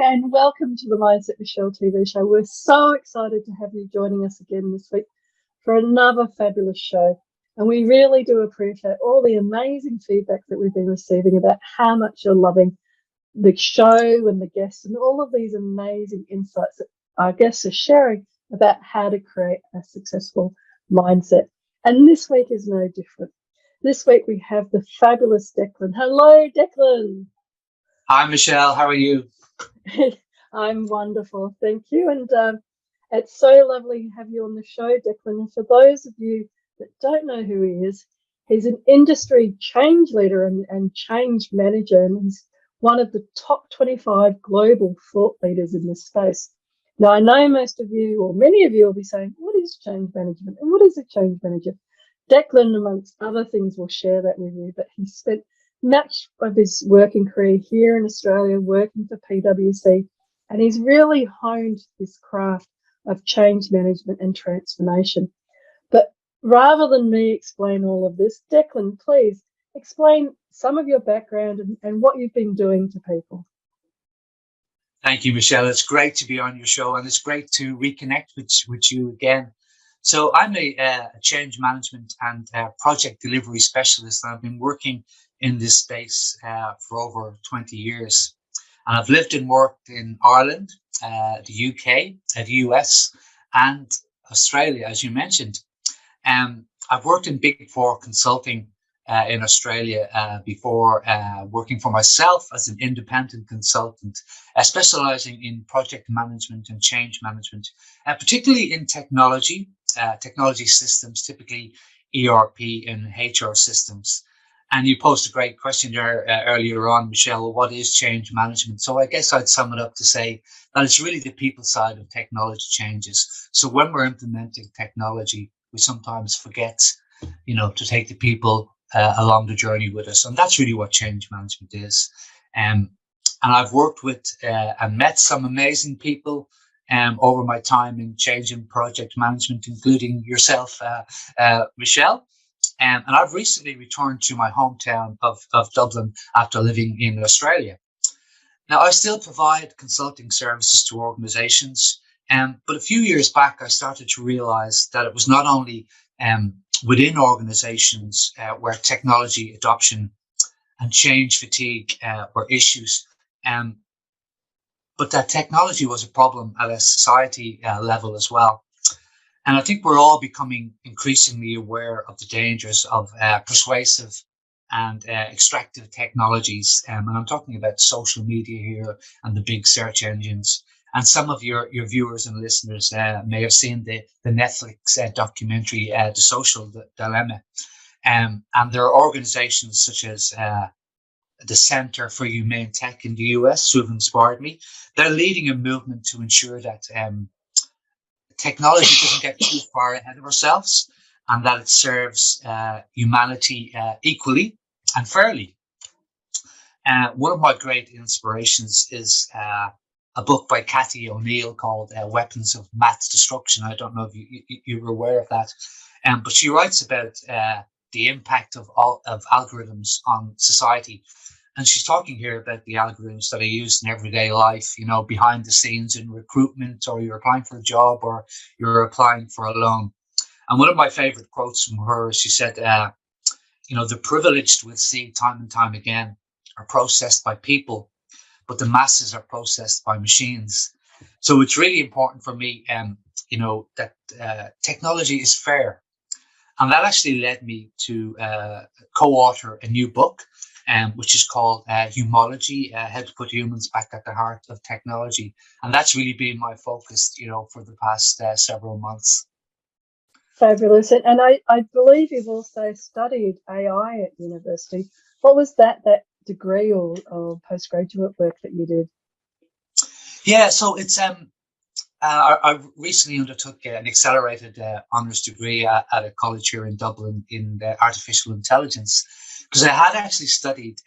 and welcome to the Mindset Michele TV show. We're so excited to have you joining us again this week for another fabulous show. And we really do appreciate all the amazing feedback that we've been receiving about how much you're loving the show and the guests and all of these amazing insights that our guests are sharing about how to create a successful mindset. And this week is no different. This week we have the fabulous Declan. Hello, Declan. Hi, Michele. How are you? I'm wonderful, thank you. And it's so lovely to have you on the show, Declan. And for those of you that don't know who he is, he's an industry change leader and change manager, and he's one of the top 25 global thought leaders in this space. Now, I know most of you, or many of you, will be saying, what is change management and what is a change manager? Declan, amongst other things, will share that with you, but he spent much of his working career here in Australia working for PwC, and he's really honed this craft of change management and transformation. But rather than me explain all of this, Declan, please explain some of your background and what you've been doing to people. Thank you, Michele. It's great to be on your show, and it's great to reconnect with you again. So I'm a change management and project delivery specialist, and I've been working in this space for over 20 years. And I've lived and worked in Ireland, the UK, the US, and Australia, as you mentioned. I've worked in Big Four consulting in Australia before working for myself as an independent consultant, specializing in project management and change management, particularly in technology systems, typically ERP and HR systems. And you posed a great question there earlier on, Michele, what is change management? So I guess I'd sum it up to say that it's really the people side of technology changes. So when we're implementing technology, we sometimes forget, to take the people along the journey with us. And that's really what change management is. And I've worked with and met some amazing people over my time in change and project management, including yourself, Michele. And I've recently returned to my hometown of Dublin after living in Australia. Now, I still provide consulting services to organizations, but a few years back, I started to realize that it was not only within organizations where technology adoption and change fatigue were issues, but that technology was a problem at a society level as well. And I think we're all becoming increasingly aware of the dangers of persuasive and extractive technologies. And I'm talking about social media here and the big search engines. And some of your viewers and listeners may have seen the Netflix documentary, The Social Dilemma. And there are organizations such as the Center for Humane Tech in the US who have inspired me. They're leading a movement to ensure that technology doesn't get too far ahead of ourselves, and that it serves humanity equally and fairly. One of my great inspirations is a book by Cathy O'Neill called Weapons of Mass Destruction. I don't know if you're aware of that, but she writes about the impact of algorithms on society. And she's talking here about the algorithms that are used in everyday life, behind the scenes in recruitment, or you're applying for a job, or you're applying for a loan. And one of my favorite quotes from her, she said, the privileged we'll see time and time again are processed by people, but the masses are processed by machines. So it's really important for me, that technology is fair. And that actually led me to co-author a new book, which is called Humology, How to Put Humans Back at the Heart of Technology. And that's really been my focus, for the past several months. Fabulous. And I believe you've also studied AI at university. What was that degree or postgraduate work that you did? Yeah, so it's I recently undertook an accelerated honours degree at a college here in Dublin in artificial intelligence, because I had actually studied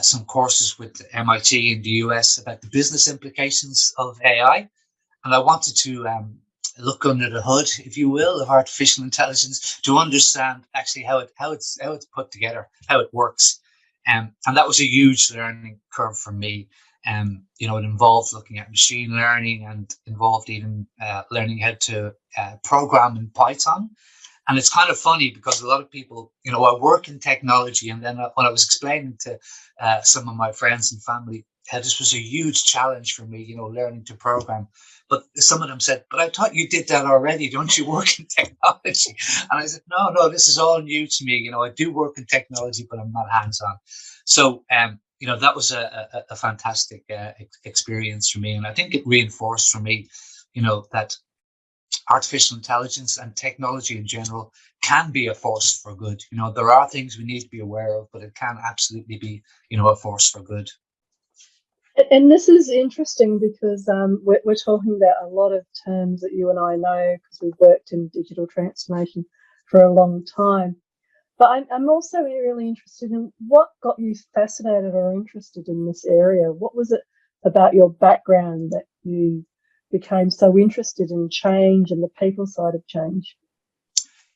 some courses with MIT in the US about the business implications of AI, and I wanted to look under the hood, if you will, of artificial intelligence to understand actually how it's put together, how it works, and that was a huge learning curve for me. It involved looking at machine learning and involved even learning how to program in Python. And it's kind of funny because a lot of people, I work in technology, and then when I was explaining to some of my friends and family how this was a huge challenge for me, learning to program. But some of them said, "But I thought you did that already. Don't you work in technology?" And I said, "No, this is all new to me. I do work in technology, but I'm not hands-on." So, that was a fantastic experience for me. And I think it reinforced for me, that artificial intelligence and technology in general can be a force for good. There are things we need to be aware of, but it can absolutely be, a force for good. And this is interesting because we're talking about a lot of terms that you and I know because we've worked in digital transformation for a long time. But I'm also really interested in what got you fascinated or interested in this area. What was it about your background that you became so interested in change and the people side of change?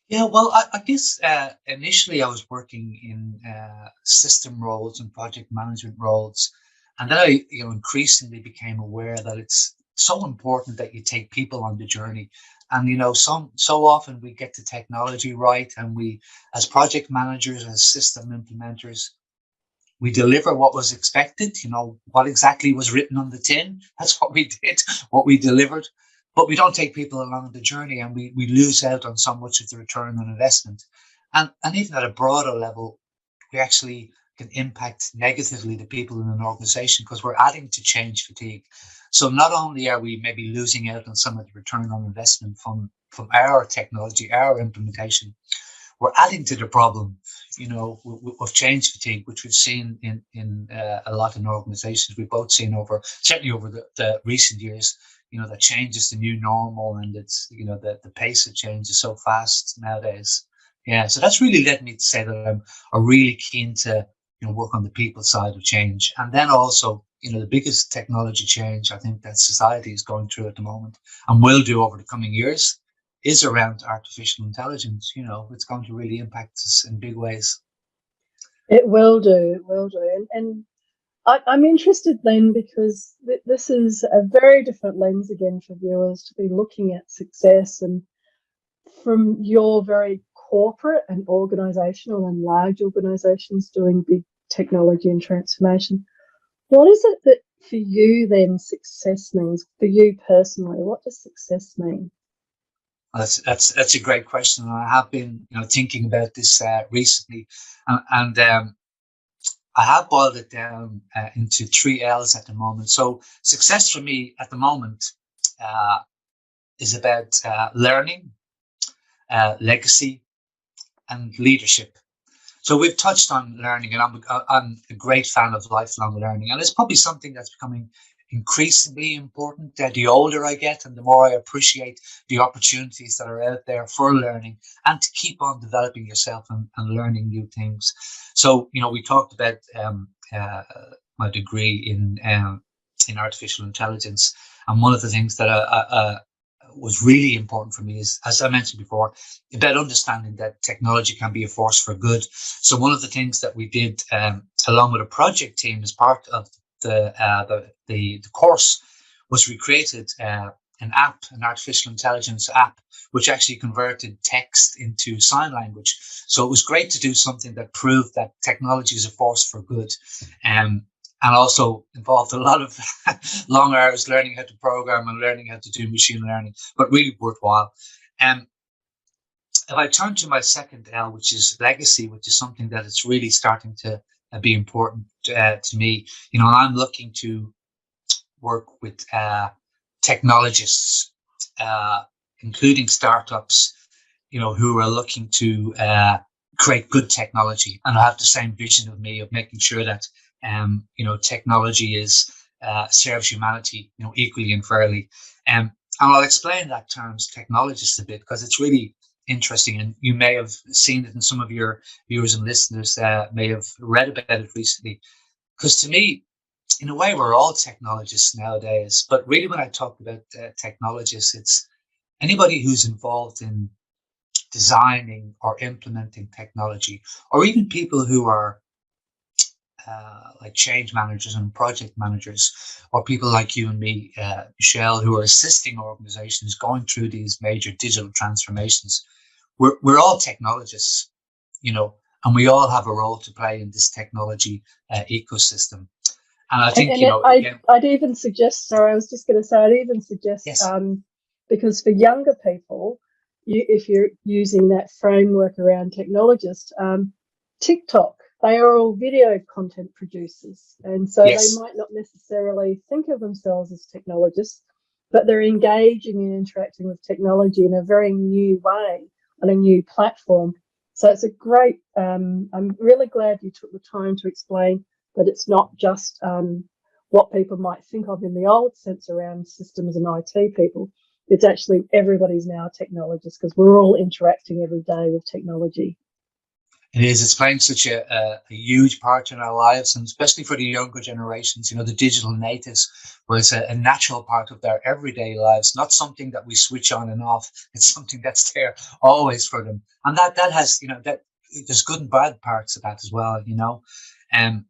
Yeah, well, I guess initially I was working in system roles and project management roles, and then I, increasingly became aware that it's so important that you take people on the journey. And so often we get the technology right, and we, as project managers, as system implementers, we deliver what was expected, what exactly was written on the tin. That's what we did, what we delivered. But we don't take people along the journey, and we lose out on so much of the return on investment. And even at a broader level, we actually can impact negatively the people in an organization because we're adding to change fatigue. So not only are we maybe losing out on some of the return on investment from our technology, our implementation, we're adding to the problem, of change fatigue, which we've seen in a lot in organizations. We've both seen certainly over the recent years, that change is the new normal, and it's, the pace of change is so fast nowadays. Yeah, so that's really led me to say that I'm really keen to, work on the people side of change. And then also, the biggest technology change I think that society is going through at the moment and will do over the coming years is around artificial intelligence. It's going to really impact us in big ways. It will do, it will do. And I'm interested then because this is a very different lens again for viewers to be looking at success, and from your very corporate and organizational and large organizations doing big technology and transformation. What is it that for you then success means for you personally? What does success mean? That's a great question. I have been, thinking about this recently, and I have boiled it down into 3 L's at the moment. So success for me at the moment uh, is about learning, legacy, and leadership. So we've touched on learning, and I'm a great fan of lifelong learning, and it's probably something that's becoming increasingly important. The older I get, and the more I appreciate the opportunities that are out there for learning and to keep on developing yourself and learning new things. So we talked about my degree in artificial intelligence, and one of the things that was really important for me is, as I mentioned before, about understanding that technology can be a force for good. So one of the things that we did, along with a project team, as part of the course, was we created an app, an artificial intelligence app, which actually converted text into sign language. So it was great to do something that proved that technology is a force for good. And also involved a lot of long hours learning how to program and learning how to do machine learning, but really worthwhile. If I turn to my second L, which is legacy, which is something that is really starting to be important to me, I'm looking to work with technologists, including startups, who are looking to create good technology and have the same vision of me of making sure that technology is serves humanity, equally and fairly. And I'll explain that terms technologist a bit because it's really interesting, and you may have seen it, and some of your viewers and listeners may have read about it recently. Because to me, in a way, we're all technologists nowadays. But really, when I talk about technologists, it's anybody who's involved in designing or implementing technology, or even people who are like change managers and project managers, or people like you and me, Michele, who are assisting organizations going through these major digital transformations. We're all technologists, you know, and we all have a role to play in this technology ecosystem. And I think, I'd even suggest, sorry, I was just going to say, I'd even suggest, yes, because for younger people, if you're using that framework around technologists, TikTok, they are all video content producers. And so they yes, might not necessarily think of themselves as technologists, but they're engaging and interacting with technology in a very new way on a new platform. So it's a great, I'm really glad you took the time to explain that it's not just what people might think of in the old sense around systems and IT people. It's actually everybody's now a technologist because we're all interacting every day with technology. it is. It's playing such a huge part in our lives, and especially for the younger generations, you know, the digital natives, where it's a natural part of their everyday lives, not something that we switch on and off. It's something that's there always for them. And that has, you know, that there's good and bad parts of that as well, you know. And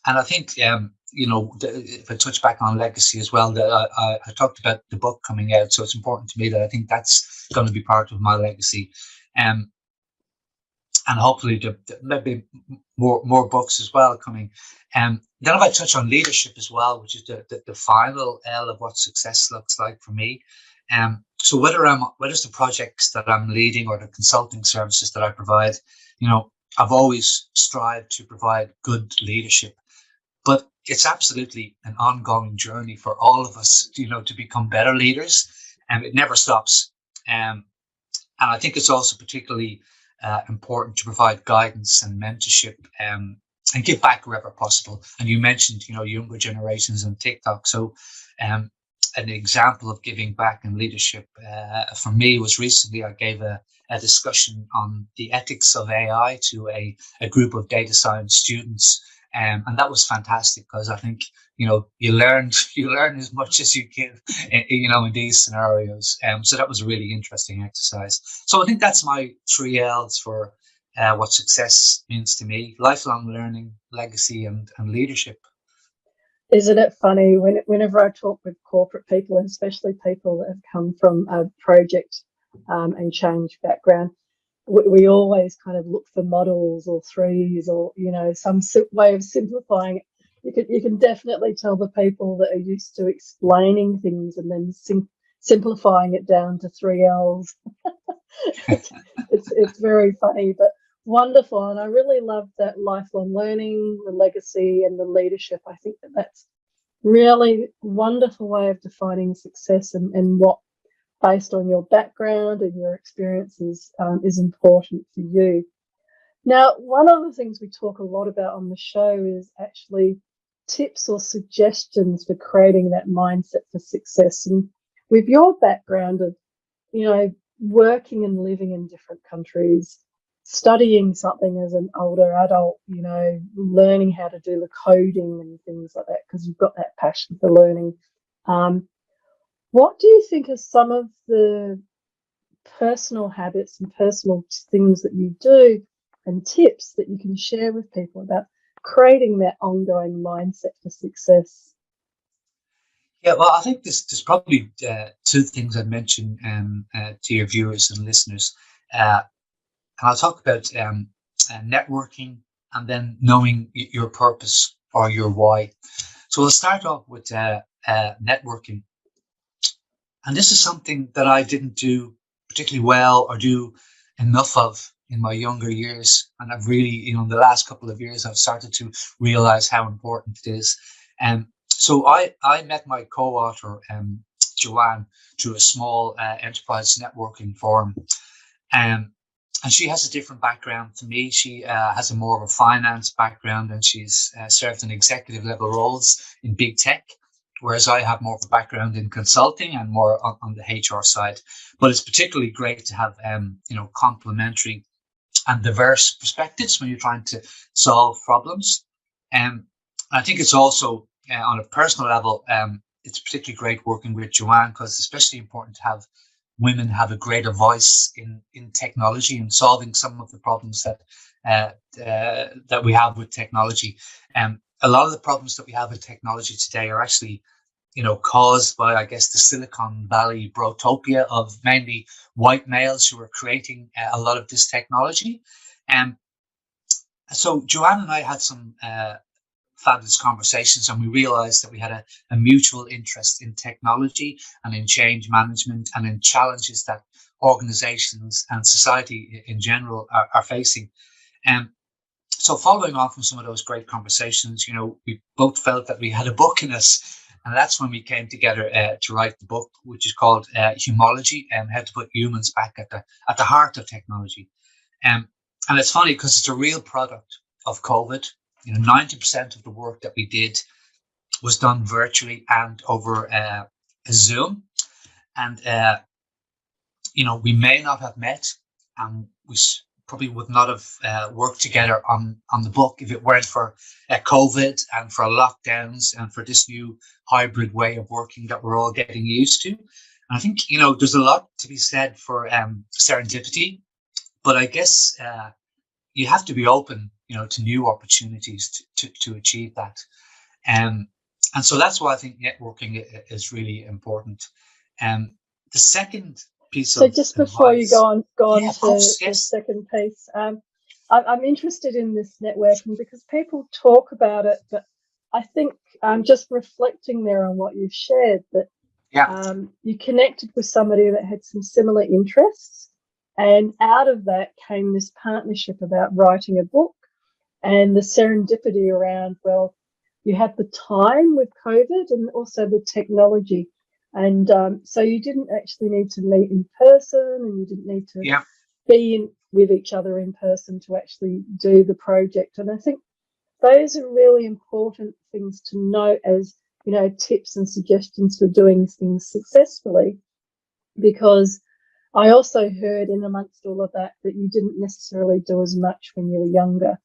I think, you know, if I touch back on legacy as well, that I talked about the book coming out. So it's important to me that I think that's going to be part of my legacy. And hopefully maybe more books as well coming. Then if I touch on leadership as well, which is the final L of what success looks like for me. So whether it's the projects that I'm leading or the consulting services that I provide, you know, I've always strived to provide good leadership. But it's absolutely an ongoing journey for all of us, you know, to become better leaders, and it never stops. And I think it's also particularly important to provide guidance and mentorship, and give back wherever possible. And you mentioned, you know, younger generations and TikTok. So an example of giving back and leadership for me was recently I gave a discussion on the ethics of AI to a group of data science students. And that was fantastic because I think, you know, you learn as much as you can, you know, in these scenarios. So that was a really interesting exercise. So I think that's my 3 L's for what success means to me: lifelong learning, legacy, and leadership. Isn't it funny whenever I talk with corporate people, and especially people that have come from a project and change background, we always kind of look for models or threes or, you know, some way of simplifying it. You can definitely tell the people that are used to explaining things and then simplifying it down to 3 L's. It's very funny, but wonderful. And I really love that lifelong learning, the legacy, and the leadership. I think that's really wonderful way of defining success, and what, based on your background and your experiences, is important for you. Now, one of the things we talk a lot about on the show is actually tips or suggestions for creating that mindset for success. And with your background of, you know, working and living in different countries, studying something as an older adult, you know, learning how to do the coding and things like that, because you've got that passion for learning. What do you think are some of the personal habits and personal things that you do and tips that you can share with people about creating that ongoing mindset for success? Yeah, well, I think there's probably two things I'd mention to your viewers and listeners. And I'll talk about networking and then knowing your purpose or your why. So we'll start off with networking. And this is something that I didn't do particularly well or do enough of in my younger years. And I've really, you know, in the last couple of years, I've started to realize how important it is. So I met my co-author, Joanne, through a small enterprise networking forum. And she has a different background to me. She has a more of a finance background, and she's served in executive level roles in big tech, whereas I have more of a background in consulting and more on the HR side. But it's particularly great to have, you know, complementary and diverse perspectives when you're trying to solve problems. I think it's also on a personal level, it's particularly great working with Joanne because it's especially important to have women have a greater voice in technology and solving some of the problems that that we have with technology. A lot of the problems that we have with technology today are actually, caused by, I guess, the Silicon Valley brotopia of mainly white males who are creating a lot of this technology. So Joanne and I had some fabulous conversations, and we realized that we had a mutual interest in technology and in change management and in challenges that organizations and society in general are facing. So following on from some of those great conversations, we both felt that we had a book in us. And that's when we came together to write the book, which is called Humology, and how to put humans back at the heart of technology. And it's funny because it's a real product of COVID. 90% of the work that we did was done virtually and over a Zoom. And, we may not have met, and we probably would not have worked together on the book if it weren't for COVID and for lockdowns and for this new hybrid way of working that we're all getting used to. And I think, there's a lot to be said for serendipity, but I guess you have to be open, to new opportunities to achieve that. And so that's why I think networking is really important. The second piece so of just before advice, you go on yeah, to course, the yes. second piece, I'm interested in this networking because people talk about it, but I think just reflecting there on what you've shared, that you connected with somebody that had some similar interests, and out of that came this partnership about writing a book, and the serendipity around, well, you had the time with COVID and also the technology. And so you didn't actually need to meet in person, and you didn't need to be with each other in person to actually do the project. And I think those are really important things to know as, tips and suggestions for doing things successfully, because I also heard in amongst all of that you didn't necessarily do as much when you were younger.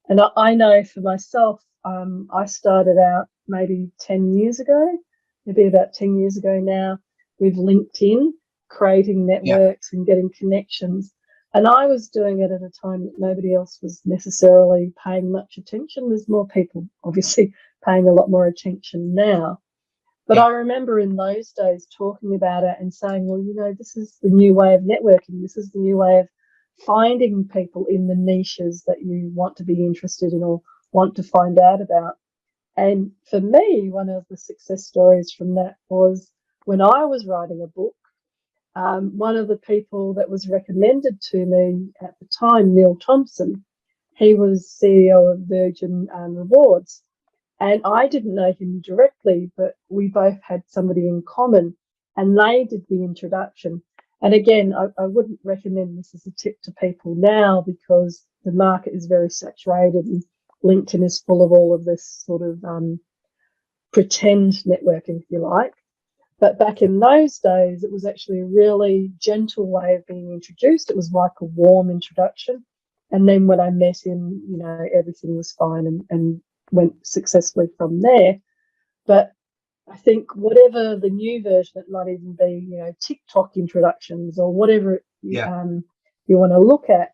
And I know for myself, I started out maybe 10 years ago, maybe about 10 years ago now, with LinkedIn, creating networks and getting connections. And I was doing it at a time that nobody else was necessarily paying much attention. There's more people, obviously, paying a lot more attention now. But I remember in those days talking about it and saying, well, this is the new way of networking. This is the new way of finding people in the niches that you want to be interested in or want to find out about. And for me, one of the success stories from that was when I was writing a book, one of the people that was recommended to me at the time, Neil Thompson, he was CEO of Virgin Rewards. And I didn't know him directly, but we both had somebody in common, and they did the introduction. And again, I wouldn't recommend this as a tip to people now because the market is very saturated and LinkedIn is full of all of this sort of pretend networking, if you like. But back in those days, it was actually a really gentle way of being introduced. It was like a warm introduction. And then when I met him, everything was fine and went successfully from there. But I think whatever the new version, it might even be, TikTok introductions or whatever you want to look at.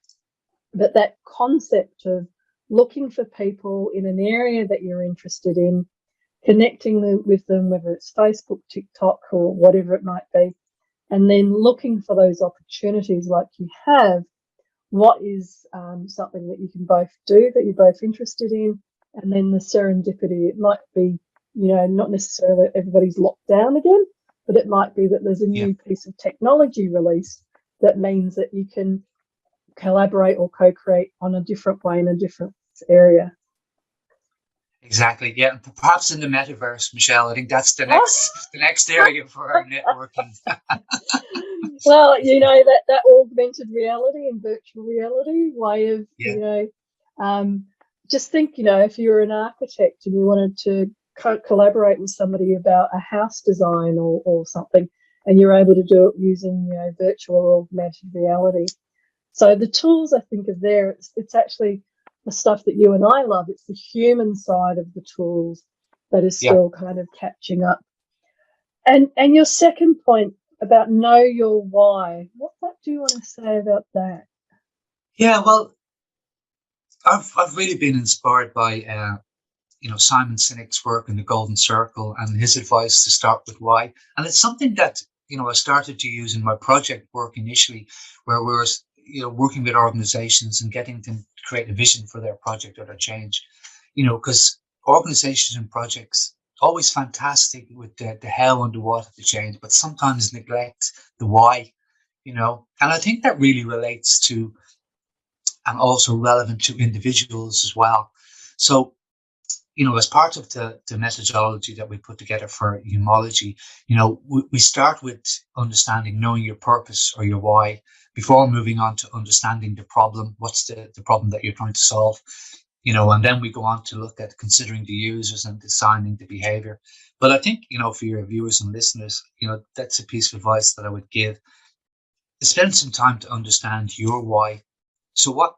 But that concept of looking for people in an area that you're interested in, connecting with them, whether it's Facebook, TikTok, or whatever it might be, and then looking for those opportunities like you have. What is something that you can both do that you're both interested in? And then the serendipity, it might be, not necessarily everybody's locked down again, but it might be that there's a new piece of technology released that means that you can collaborate or co-create on a different way in a different area. Exactly. Yeah. Perhaps in the metaverse, Michele, I think that's the next area for our networking. Well, that augmented reality and virtual reality way of, just think, if you were an architect and you wanted to collaborate with somebody about a house design or something, and you're able to do it using, virtual or augmented reality. So the tools I think are there. It's actually the stuff that you and I love. It's the human side of the tools that is still kind of catching up. And your second point about know your why, what do you want to say about that? Yeah, well, I've really been inspired by Simon Sinek's work in the Golden Circle and his advice to start with why. And it's something that I started to use in my project work initially, where we were working with organizations and getting them to create a vision for their project or their change. Because organizations and projects always fantastic with the how and the what of the change, but sometimes neglect the why. And I think that really relates to and also relevant to individuals as well. So as part of the methodology that we put together for homology, we start with understanding, knowing your purpose or your why before moving on to understanding the problem. What's the problem that you're trying to solve? And then we go on to look at considering the users and designing the behavior. But I think, for your viewers and listeners, that's a piece of advice that I would give. Spend some time to understand your why. So what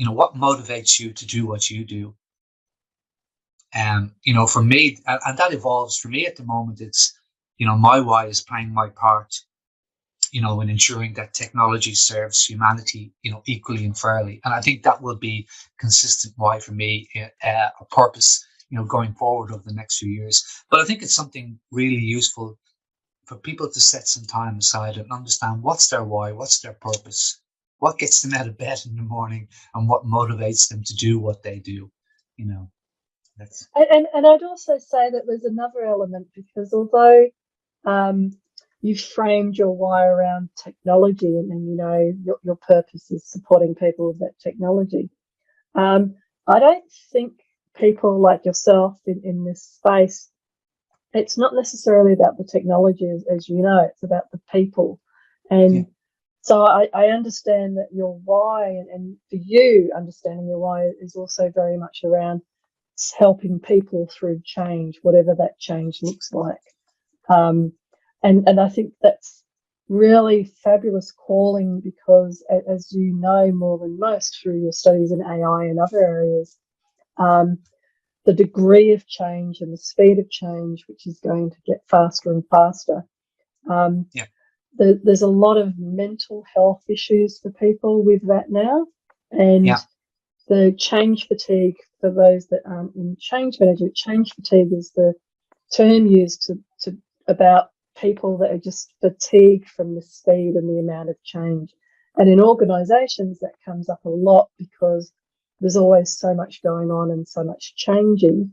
motivates you to do what you do? For me, and that evolves for me at the moment. It's, my why is playing my part, in ensuring that technology serves humanity, equally and fairly. And I think that will be consistent why for me, a purpose, going forward over the next few years. But I think it's something really useful for people to set some time aside and understand what's their why, what's their purpose, what gets them out of bed in the morning, and what motivates them to do what they do. That's And I'd also say that there's another element, because although you've framed your why around technology, and your purpose is supporting people with that technology, I don't think people like yourself in this space, it's not necessarily about the technology, as you know, it's about the people. And yeah, so I understand that your why, and for you, understanding your why is also very much around helping people through change, whatever that change looks like. Um, and I think that's really fabulous calling, because, as you know more than most through your studies in AI and other areas, um, the degree of change and the speed of change, which is going to get faster and faster. Um, yeah, there's a lot of mental health issues for people with that now, and yeah, the change fatigue, for those that aren't in change management, change fatigue is the term used to about people that are just fatigued from the speed and the amount of change. And in organisations, that comes up a lot because there's always so much going on and so much changing.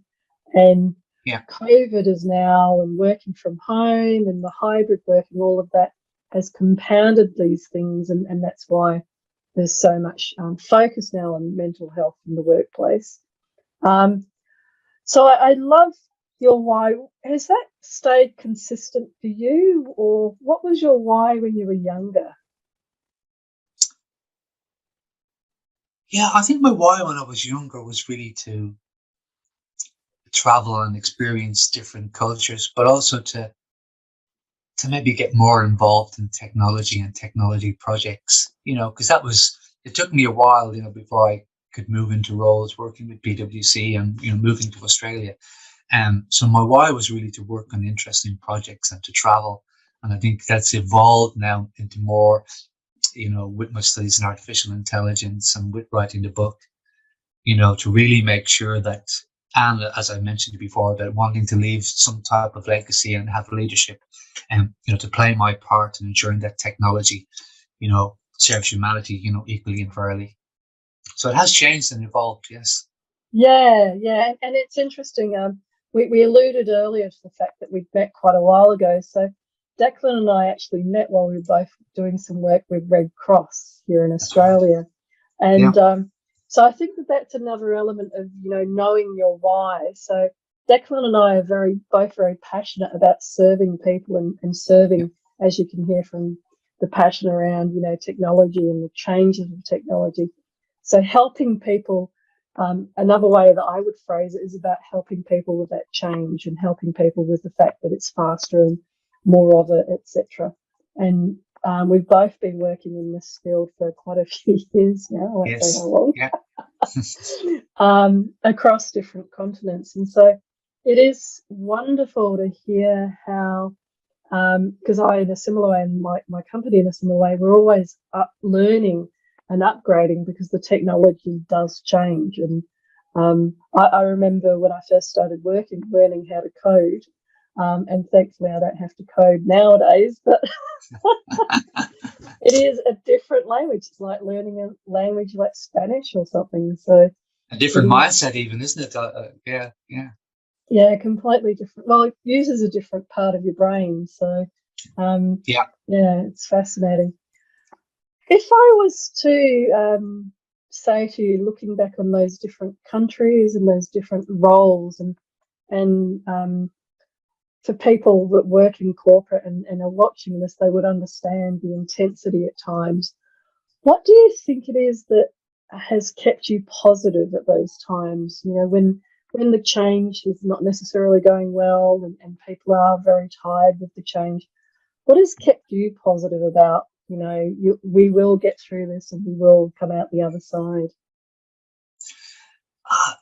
And yeah, COVID is now, and working from home and the hybrid working, all of that has compounded these things. And that's why there's so much focus now on mental health in the workplace. Um, so I love your why. Has that stayed consistent for you, or what was your why when you were younger? yeah. I think my why when I was younger was really to travel and experience different cultures, but also to maybe get more involved in technology and technology projects. Because it took me a while, before I could move into roles working with PwC and moving to Australia. So my why was really to work on interesting projects and to travel. And I think that's evolved now into more, with my studies in artificial intelligence and with writing the book, to really make sure that, and as I mentioned before, that wanting to leave some type of legacy and have leadership, and to play my part in ensuring that technology, serves humanity, equally and fairly. So it has changed and evolved. Yes. Yeah, and it's interesting. We alluded earlier to the fact that we'd met quite a while ago. So Declan and I actually met while we were both doing some work with Red Cross here in That's right. Australia, Yeah. and so I think that that's another element of knowing your why. So Declan and I are both very passionate about serving people, and Yeah. serving, as you can hear from the passion around technology and the changes of technology. So helping people. Another way that I would phrase it is about helping people with that change, and helping people with the fact that it's faster and more of it, etc. And we've both been working in this field for quite a few years now. I won't say how Yes. long. Yeah. Across different continents. And so it is wonderful to hear how, because I, in a similar way, and my company in a similar way, we're always up learning and upgrading because the technology does change. And I remember when I first started working, learning how to code. And thankfully, I don't have to code nowadays, but it is a different language. It's like learning a language like Spanish or something. So a different mindset, even, isn't it? Yeah, yeah. Yeah, completely different. Well, it uses a different part of your brain. So, Yeah. yeah, it's fascinating. If I was to say to you, looking back on those different countries and those different roles, and for people that work in corporate and are watching this, they would understand the intensity at times. What do you think it is that has kept you positive at those times? You know, when the change is not necessarily going well and people are very tired with the change, what has kept you positive about, you know, we will get through this and we will come out the other side?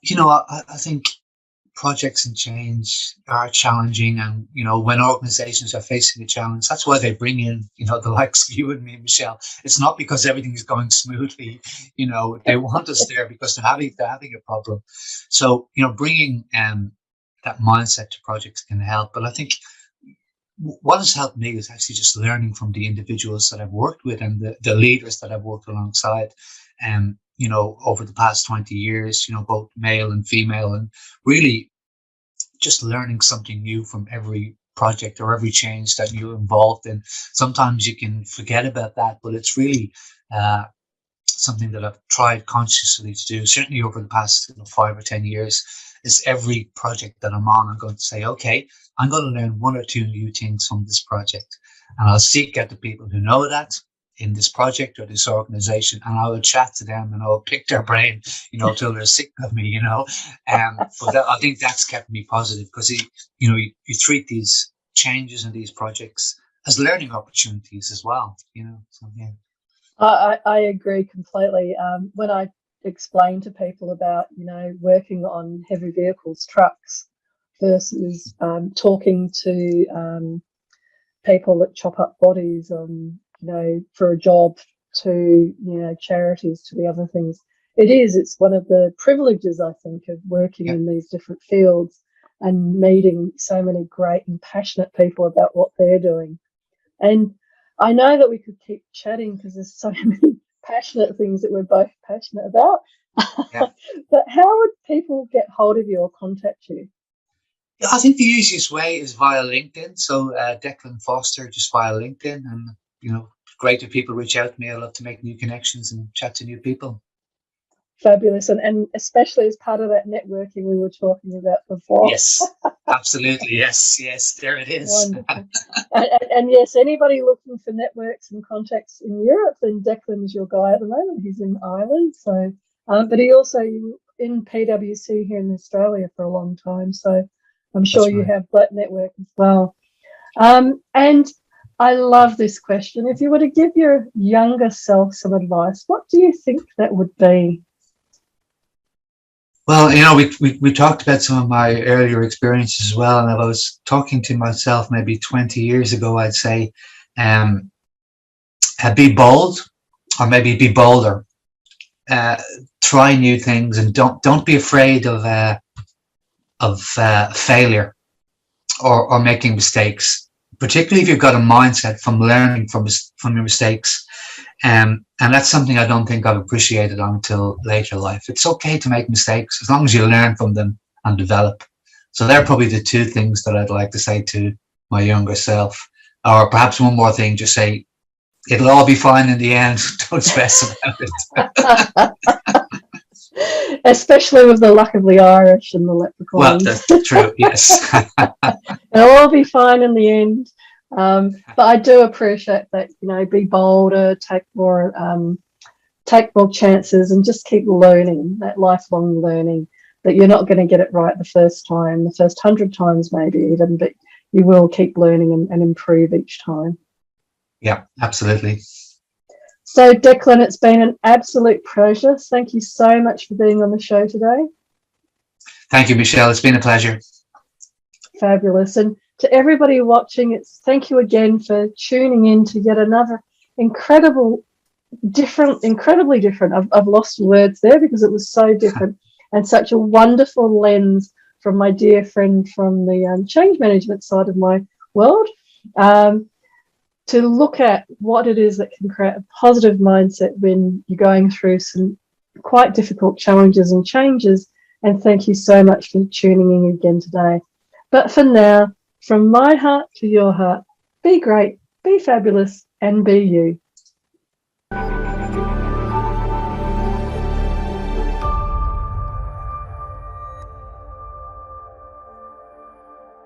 You know, I think projects and change are challenging, and when organizations are facing a challenge, that's why they bring in the likes of you and me, Michelle. It's not because everything is going smoothly. They want us there because they're having a problem. So bringing that mindset to projects can help. But I think what has helped me is actually just learning from the individuals that I've worked with and the leaders that I've worked alongside. Over the past 20 years, both male and female, and really just learning something new from every project or every change that you're involved in. Sometimes you can forget about that, but it's really something that I've tried consciously to do, certainly over the past 5 or 10 years, is every project that I'm on, I'm going to say, okay, I'm going to learn one or two new things from this project. And I'll seek out the people who know that in this project or this organization, and I will chat to them and I'll pick their brain, till they're sick of me, But I think that's kept me positive because, you treat these changes and these projects as learning opportunities as well, So, yeah. I agree completely. When I explain to people about, working on heavy vehicles, trucks, versus talking to people that chop up bodies, for a job, to, charities, to the other things. It's one of the privileges, I think, of working in these different fields and meeting so many great and passionate people about what they're doing. And I know that we could keep chatting because there's so many passionate things that we're both passionate about. Yeah. But how would people get hold of you or contact you? Yeah, I think the easiest way is via LinkedIn. So Declan Foster, just via LinkedIn, and great if people reach out to me. I love to make new connections and chat to new people. Fabulous, and especially as part of that networking we were talking about before. Yes, absolutely. Yes, there it is. Wonderful. and yes, anybody looking for networks and contacts in Europe, then Declan is your guy at the moment. He's in Ireland, so but he also in PwC here in Australia for a long time, so I'm sure you have that network as well. And I love this question. If you were to give your younger self some advice, what do you think that would be? Well, we talked about some of my earlier experiences as well, and if I was talking to myself maybe 20 years ago, I'd say, be bold, or maybe be bolder. Try new things, and don't be afraid of failure or making mistakes. Particularly if you've got a mindset from learning from your mistakes. And that's something I don't think I've appreciated until later life. It's okay to make mistakes as long as you learn from them and develop. So they're probably the two things that I'd like to say to my younger self. Or perhaps one more thing, just say, it'll all be fine in the end. Don't stress about it. Especially with the luck of the Irish and the leprechauns. Well, that's true, yes. It'll all be fine in the end. But I do appreciate that, be bolder, take more chances, and just keep learning, that lifelong learning, that you're not going to get it right the first time, the first 100 times maybe even, but you will keep learning and improve each time. Yeah, absolutely. So, Declan, it's been an absolute pleasure. Thank you so much for being on the show today. Thank you, Michelle. It's been a pleasure. Fabulous. And to everybody watching, thank you again for tuning in to yet another incredible different, incredibly different. I've lost words there because it was so different, and such a wonderful lens from my dear friend from the change management side of my world, um, to look at what it is that can create a positive mindset when you're going through some quite difficult challenges and changes. And thank you so much for tuning in again today. But for now, from my heart to your heart, be great, be fabulous, and be you.